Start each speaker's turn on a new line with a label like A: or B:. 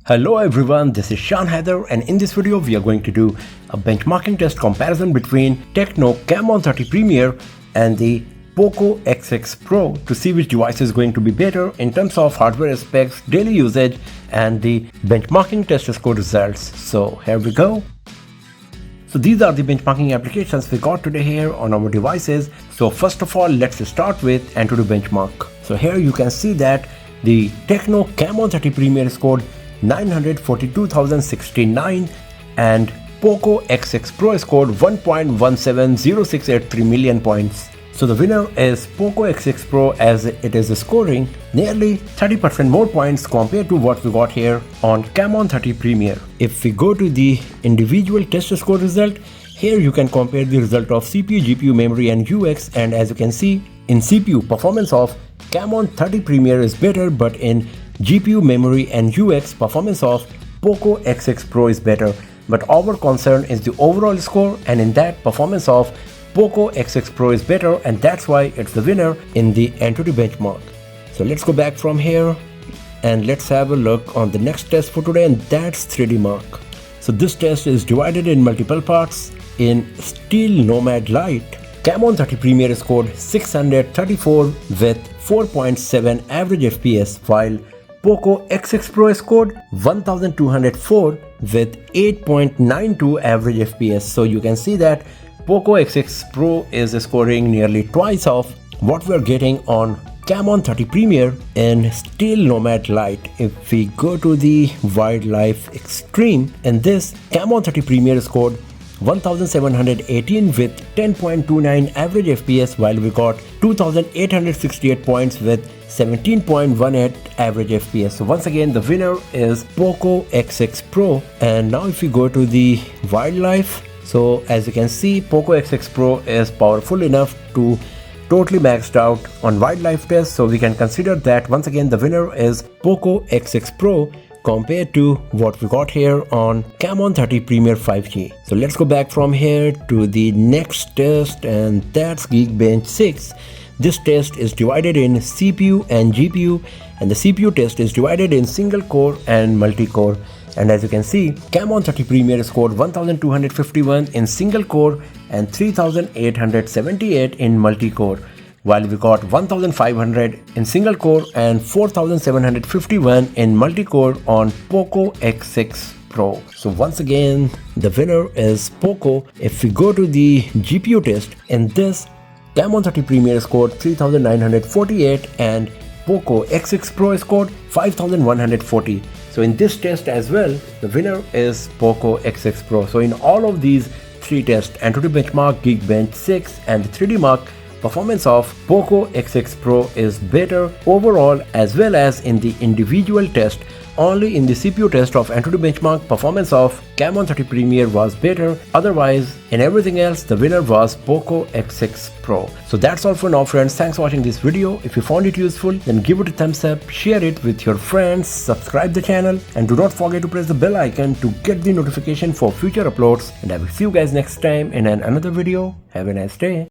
A: Hello everyone, this is Shan Haider, and in this video we are going to do a benchmarking test comparison between Tecno Camon 30 Premier and the Poco XX Pro to see which device is going to be better in terms of hardware specs, daily usage and the benchmarking test score results. So here we go. So these are the benchmarking applications we got today here on our devices. So first of all, let's start with AnTuTu benchmark. So here you can see that the Tecno Camon 30 Premier scored 942,069 and Poco XX Pro scored 1.170683 million points. So the winner is Poco XX Pro, as it is scoring nearly 30% more points compared to what we got here on Camon 30 Premier. If we go to the individual test score result, here you can compare the result of CPU, GPU, memory and UX, and as you can see, in CPU performance of Camon 30 Premier is better, but in GPU, memory and UX performance of Poco XX Pro is better. But our concern is the overall score, and in that performance of Poco XX Pro is better, and that's why it's the winner in the AnTuTu benchmark. So let's go back from here and let's have a look on the next test for today, and that's 3D Mark. So this test is divided in multiple parts. In Steel Nomad Lite, Camon 30 Premier scored 634 with 4.7 average FPS, while Poco XX Pro scored 1204 with 8.92 average FPS. So you can see that Poco XX Pro is scoring nearly twice of what we are getting on Camon 30 Premier in Steel Nomad Lite. If we go to the Wildlife Extreme, in this Camon 30 Premier scored 1718 with 10.29 average FPS, while we got 2868 points with 17.18 average FPS. So once again the winner is Poco XX Pro. And now if we go to the Wildlife, so as you can see, Poco XX Pro is powerful enough to totally maxed out on Wildlife test, so we can consider that once again the winner is Poco XX Pro compared to what we got here on Camon 30 Premier 5G. So let's go back from here to the next test, and that's Geekbench 6. This test is divided in CPU and GPU, and the CPU test is divided in single core and multi-core. And as you can see, Camon 30 Premier scored 1251 in single core and 3878 in multi-core, while we got 1500 in single core and 4751 in multi-core on Poco XX Pro. So once again the winner is Poco. If we go to the GPU test, in this Camon 30 Premier scored 3948 and Poco XX Pro scored 5140. So in this test as well, the winner is Poco XX Pro. So in all of these three tests, AnTuTu benchmark, Geekbench 6 and the 3D Mark, performance of Poco XX Pro is better overall, as well as in the individual test. Only in the CPU test of AnTuTu benchmark, performance of Camon 30 Premier was better. Otherwise, in everything else, the winner was Poco XX Pro. So that's all for now, friends. Thanks for watching this video. If you found it useful, then give it a thumbs up, share it with your friends, subscribe the channel, and do not forget to press the bell icon to get the notification for future uploads. And I will see you guys next time in another video. Have a nice day.